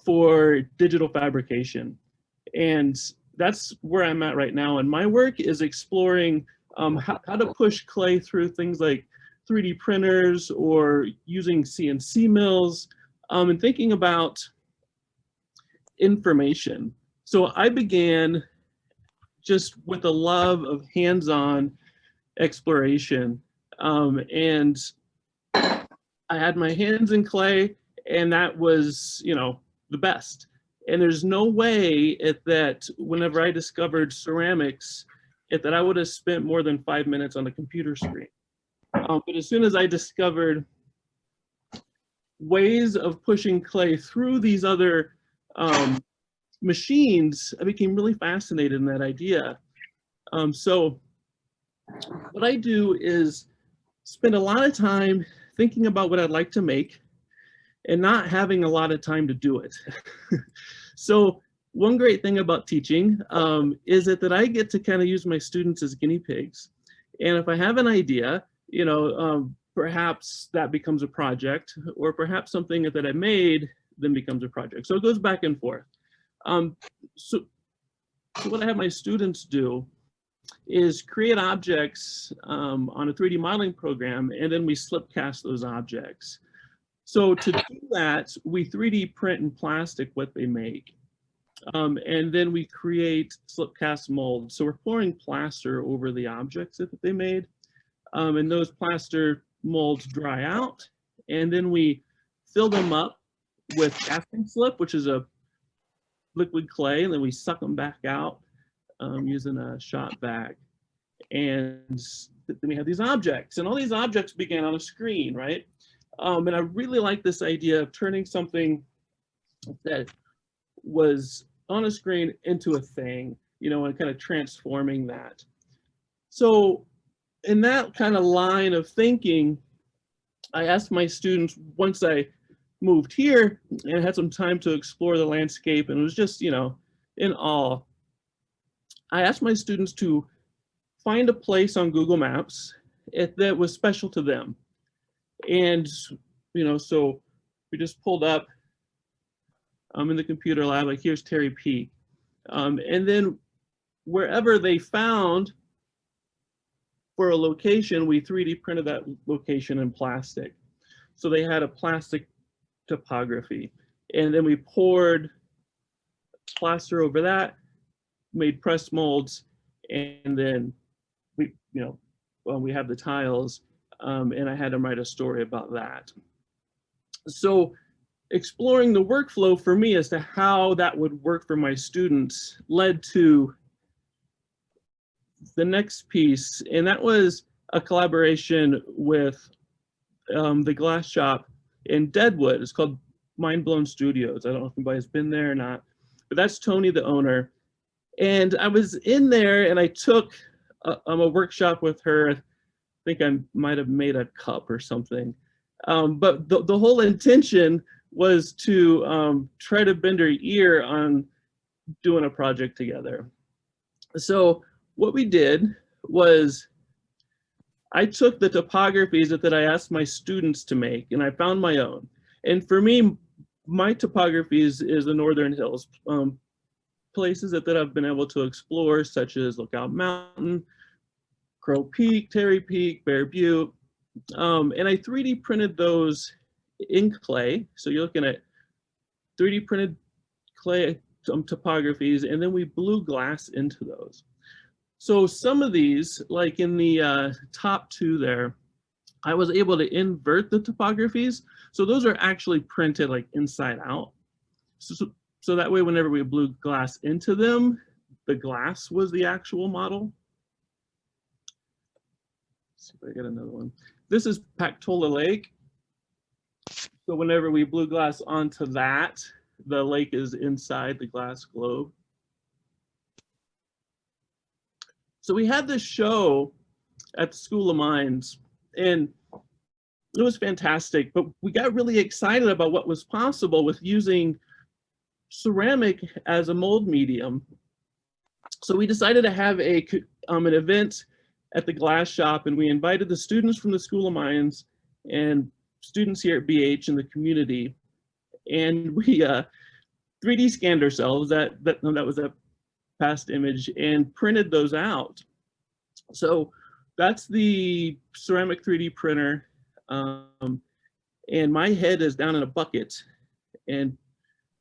for digital fabrication. And that's where I'm at right now. And my work is exploring how to push clay through things like 3D printers or using CNC mills, and thinking about information. So I began just with a love of hands-on exploration, and I had my hands in clay, and that was the best. And there's no way that whenever I discovered ceramics, that I would have spent more than 5 minutes on the computer screen. But as soon as I discovered ways of pushing clay through these other machines, I became really fascinated in that idea. So what I do is spend a lot of time thinking about what I'd like to make and not having a lot of time to do it. So one great thing about teaching is that I get to kind of use my students as guinea pigs. And if I have an idea, you know, perhaps that becomes a project, or perhaps something that I made then becomes a project. So it goes back and forth. So what I have my students do is create objects on a 3D modeling program, and then we slip cast those objects. So to do that, we 3D print in plastic what they make. And then we create slip cast molds. So we're pouring plaster over the objects that they made. And those plaster molds dry out. And then we fill them up with casting slip, which is a liquid clay, and then we suck them back out using a shot bag. And then we have these objects, and all these objects began on a screen, right? And I really like this idea of turning something that was on a screen into a thing, you know, and kind of transforming that. So in that kind of line of thinking, I asked my students, once I moved here and had some time to explore the landscape and was just, you know, in awe, I asked my students to find a place on Google Maps that was special to them. And, you know, so we just pulled up in the computer lab, like here's Terry Peak. And then wherever they found for a location, we 3D printed that location in plastic. So they had a plastic topography. And then we poured plaster over that, made press molds, and then we, you know, well, we have the tiles, and I had them write a story about that. So exploring the workflow for me as to how that would work for my students led to the next piece, and that was a collaboration with the glass shop in Deadwood. It's called Mind Blown Studios. I don't know if anybody's been there or not, but that's Tony, the owner. And I was in there and I took a workshop with her. I think I might have made a cup or something. But the whole intention was to try to bend her ear on doing a project together. So what we did was I took the topographies that I asked my students to make, and I found my own. And for me, my topographies is the Northern Hills, places that I've been able to explore, such as Lookout Mountain, Crow Peak, Terry Peak, Bear Butte. And I 3D printed those in clay. So you're looking at 3D printed clay topographies, and then we blew glass into those. So some of these, like in the top two there, I was able to invert the topographies. So those are actually printed like inside out. So that way, whenever we blew glass into them, the glass was the actual model. Let's see if I get another one. This is Pactola Lake. So whenever we blew glass onto that, the lake is inside the glass globe. So we had this show at the School of Mines, and it was fantastic, but we got really excited about what was possible with using ceramic as a mold medium. So we decided to have an event at the glass shop, and we invited the students from the School of Mines and students here at BH in the community, and we 3D scanned ourselves. That was a past image, and printed those out. So that's the ceramic 3D printer, and my head is down in a bucket, and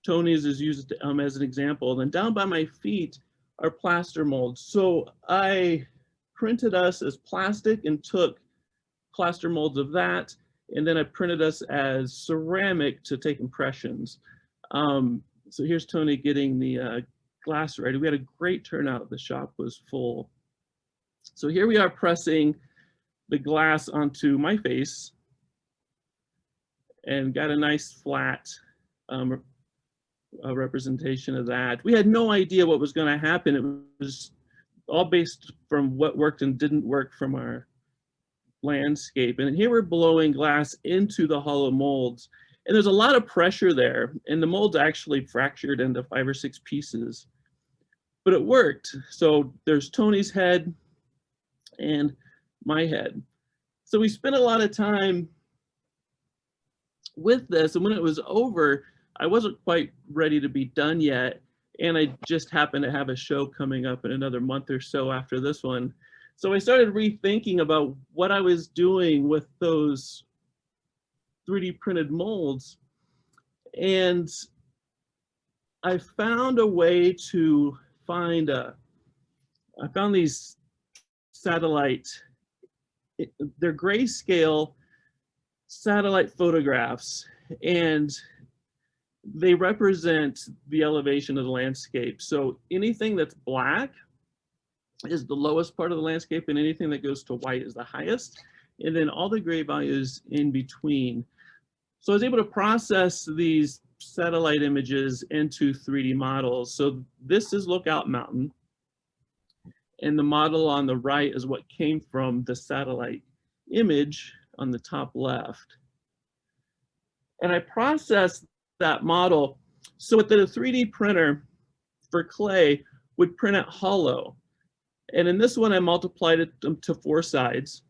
Tony's is used as an example. Then down by my feet are plaster molds. So I printed us as plastic and took plaster molds of that, and then I printed us as ceramic to take impressions. So here's Tony getting the glass ready. We had a great turnout. The shop was full. So here we are pressing the glass onto my face and got a nice flat representation of that. We had no idea what was going to happen. It was all based from what worked and didn't work from our landscape. And here we're blowing glass into the hollow molds. And there's a lot of pressure there. And the molds actually fractured into 5 or 6 pieces. But it worked. So there's Tony's head and my head. So we spent a lot of time with this. And when it was over, I wasn't quite ready to be done yet. And I just happened to have a show coming up in another month or so after this one. So I started rethinking about what I was doing with those 3D printed molds. And I found a way to find I found these satellite, they're grayscale satellite photographs, and they represent the elevation of the landscape. So anything that's black is the lowest part of the landscape, and anything that goes to white is the highest. And then all the gray values in between. So I was able to process these satellite images into 3D models. So this is Lookout Mountain. And the model on the right is what came from the satellite image on the top left. And I processed that model so that a 3D printer for clay would print it hollow. And in this one, I multiplied it to 4 sides.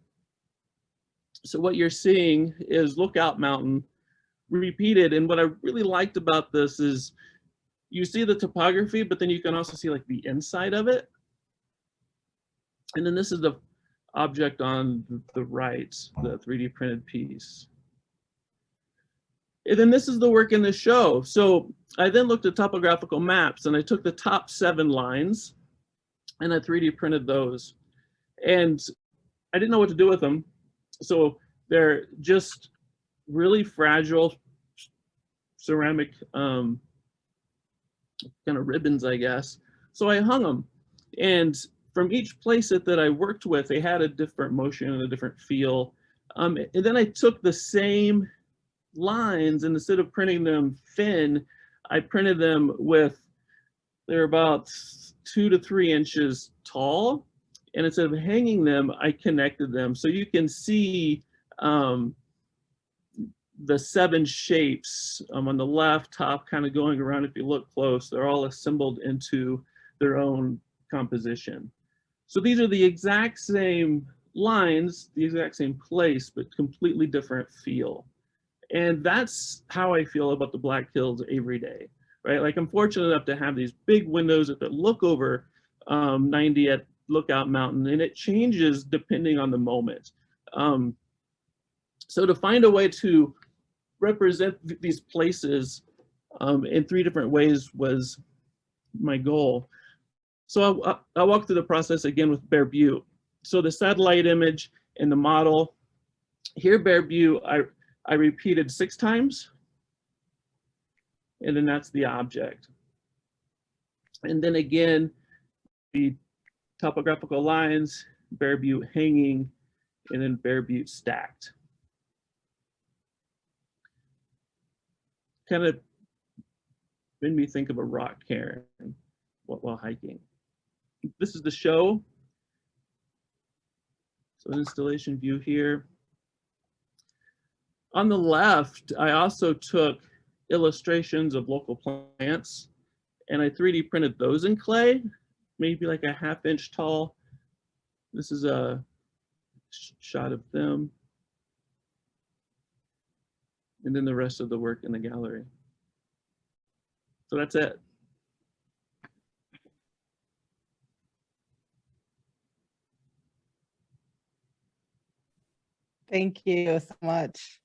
So what you're seeing is Lookout Mountain repeated. And what I really liked about this is you see the topography, but then you can also see like the inside of it. And then this is the object on the right, the 3D printed piece. And then this is the work in the show. So I then looked at topographical maps, and I took the top 7 lines and I 3D printed those. And I didn't know what to do with them. So they're just really fragile ceramic kind of ribbons, I guess. So I hung them. And from each playset that I worked with, they had a different motion and a different feel. And then I took the same lines, and instead of printing them thin, I printed them with, they're about 2 to 3 inches tall. And instead of hanging them, I connected them. So you can see the 7 shapes on the left top kind of going around. If you look close, they're all assembled into their own composition. So these are the exact same lines, the exact same place, but completely different feel. And that's how I feel about the Black Hills every day, right? Like I'm fortunate enough to have these big windows that look over 90 at Lookout Mountain, and it changes depending on the moment. So to find a way to represent these places in 3 different ways was my goal. So I'll walk through the process again with Bear Butte. So the satellite image and the model. Here, Bear Butte, I repeated 6 times, and then that's the object. And then again, the topographical lines, Bear Butte hanging, and then Bear Butte stacked. Kind of made me think of a rock cairn while hiking. This is the show. So installation view here. On the left, I also took illustrations of local plants, and I 3D printed those in clay, maybe like a 1/2 inch tall. This is a shot of them. And then the rest of the work in the gallery. So that's it. Thank you so much.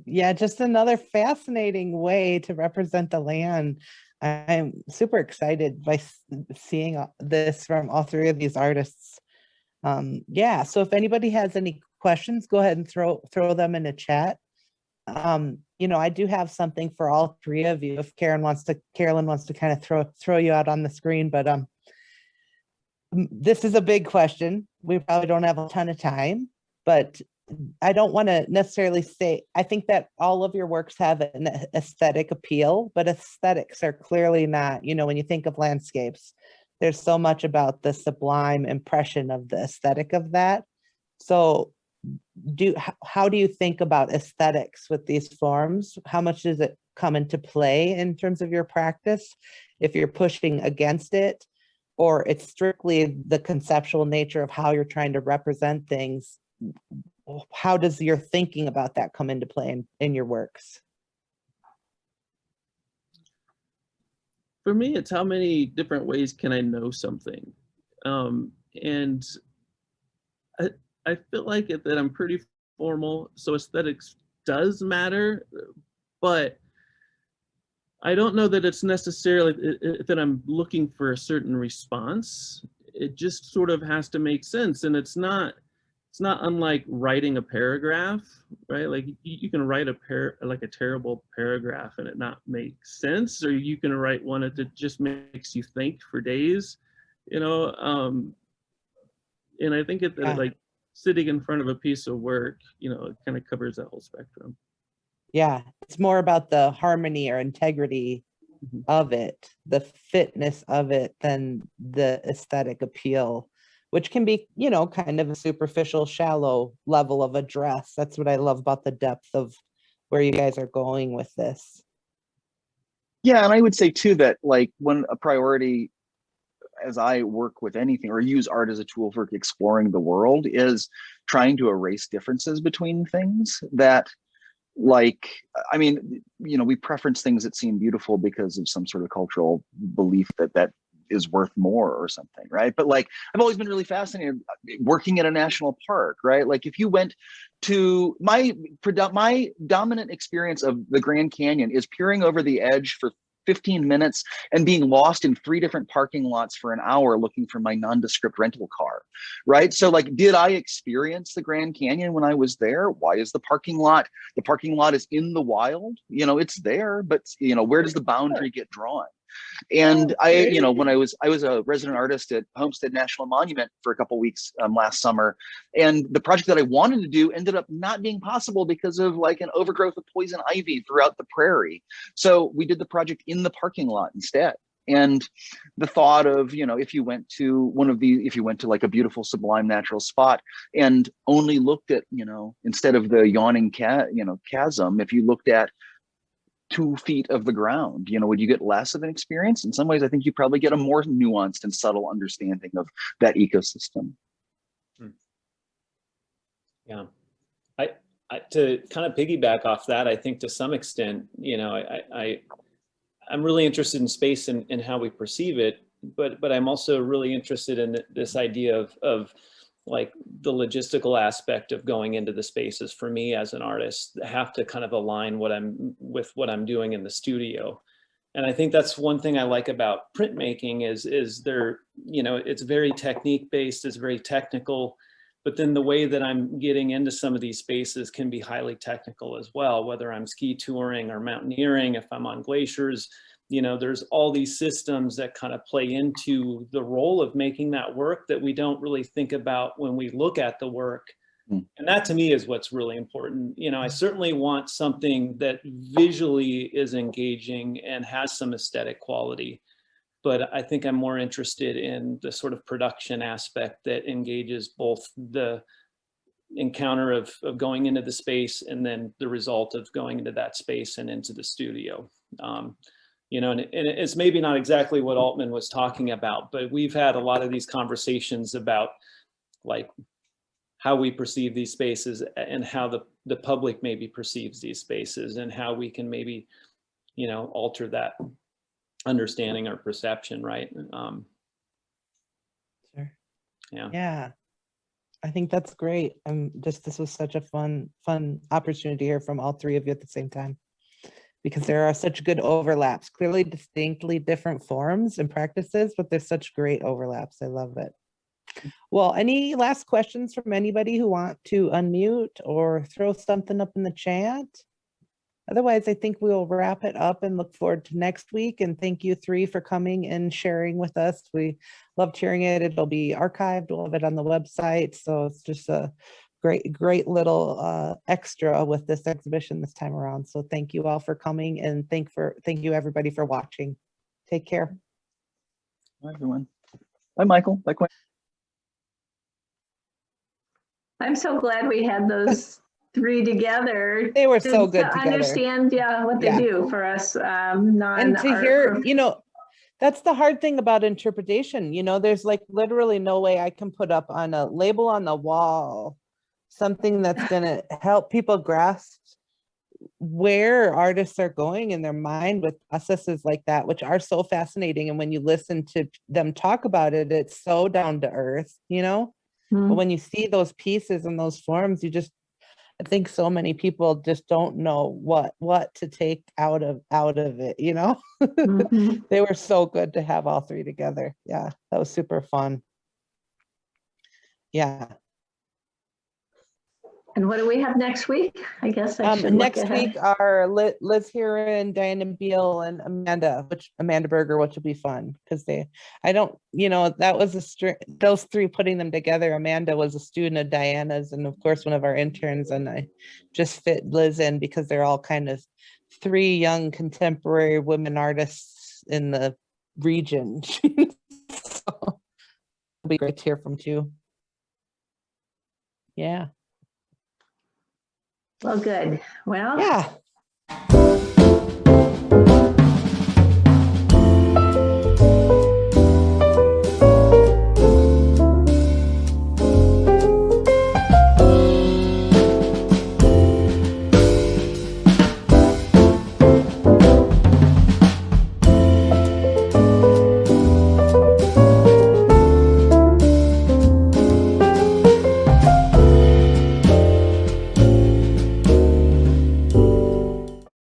Yeah, just another fascinating way to represent the land. I'm super excited by seeing this from all 3 of these artists. Yeah, so if anybody has any questions, go ahead and throw them in the chat. you know, I do have something for all three of you. If Carolyn wants to kind of throw you out on the screen, but this is a big question. We probably don't have a ton of time, but I don't want to necessarily say, I think that all of your works have an aesthetic appeal, but aesthetics are clearly not, you know, when you think of landscapes, there's so much about the sublime impression of the aesthetic of that. So how do you think about aesthetics with these forms? How much does it come into play in terms of your practice? If you're pushing against it, or it's strictly the conceptual nature of how you're trying to represent things, how does your thinking about that come into play in your works? For me, it's how many different ways can I know something? And I feel like that I'm pretty formal, so aesthetics does matter, but I don't know that it's necessarily that I'm looking for a certain response. It just sort of has to make sense, and it's not unlike writing a paragraph, right? Like you can write a terrible paragraph and it not make sense, or you can write one that just makes you think for days, you know. And I think like sitting in front of a piece of work, you know, it kind of covers that whole spectrum. Yeah, it's more about the harmony or integrity of it, the fitness of it, than the aesthetic appeal, which can be, you know, kind of a superficial, shallow level of address. That's what I love about the depth of where you guys are going with this. Yeah, and I would say too that like when a priority, as I work with anything or use art as a tool for exploring the world, is trying to erase differences between things that, like, I mean, you know, we preference things that seem beautiful because of some sort of cultural belief that is worth more or something, right? But like, I've always been really fascinated working at a national park, right? Like if you went to my dominant experience of the Grand Canyon is peering over the edge for 15 minutes and being lost in 3 different parking lots for an hour looking for my nondescript rental car, right? So like, did I experience the Grand Canyon when I was there? Why is the parking lot is in the wild? You know, it's there, but you know, where does the boundary get drawn? And I, you know, when I was a resident artist at Homestead National Monument for a couple of weeks last summer, and the project that I wanted to do ended up not being possible because of like an overgrowth of poison ivy throughout the prairie. So we did the project in the parking lot instead. And the thought of, you know, if you went to like a beautiful sublime natural spot and only looked at, you know, instead of the yawning chasm, if you looked at 2 feet of the ground, you know, would you get less of an experience? In some ways, I think you probably get a more nuanced and subtle understanding of that ecosystem. Yeah, I to kind of piggyback off that, I think to some extent, you know, I'm really interested in space and how we perceive it, but I'm also really interested in this idea of like the logistical aspect of going into the spaces. For me as an artist, have to kind of align what I'm doing in the studio. And I think that's one thing I like about printmaking is there, you know, it's very technique based, it's very technical, but then the way that I'm getting into some of these spaces can be highly technical as well, whether I'm ski touring or mountaineering, if I'm on glaciers. You know, there's all these systems that kind of play into the role of making that work that we don't really think about when we look at the work. And that to me is what's really important. You know, I certainly want something that visually is engaging and has some aesthetic quality, but I think I'm more interested in the sort of production aspect that engages both the encounter of going into the space and then the result of going into that space and into the studio. You know, and it's maybe not exactly what Altman was talking about, but we've had a lot of these conversations about like how we perceive these spaces and how the public maybe perceives these spaces and how we can maybe, you know, alter that understanding or perception, right? Sure. Yeah. Yeah. I think that's great. This was such a fun opportunity to hear from all three of you at the same time, because there are such good overlaps, clearly distinctly different forms and practices, but there's such great overlaps. I love it. Well, any last questions from anybody who want to unmute or throw something up in the chat? otherwise, I think we'll wrap it up and look forward to next week. And thank you three for coming and sharing with us. We loved hearing it. It'll be archived. We'll have it on the website. So it's just a great little extra with this exhibition this time around. So thank you all for coming, and thank you everybody for watching. Take care. Bye, everyone. Bye, Michael. Bye, Quintin. I'm so glad we had those three together. They were so good to together. Understand, what they Yeah. do for us, And to hear, that's the hard thing about interpretation. There's like literally no way I can put up on a label on the wall something that's going to help people grasp where artists are going in their mind with processes like that, which are so fascinating. And when you listen to them talk about it, it's so down to earth, But when you see those pieces and those forms, I think so many people just don't know what to take out of it, Mhm. They were so good to have all three together. Yeah, that was super fun. Yeah. And what do we have next week? I guess I should look Next ahead. week are Liz Heron, Diana Beal, and Amanda Berger, which will be fun because that was those three, putting them together. Amanda was a student of Diana's, and of course one of our interns, and I just fit Liz in because they're all kind of three young contemporary women artists in the region. So it'll be great to hear from too. Yeah. Well, good. Well, Yeah.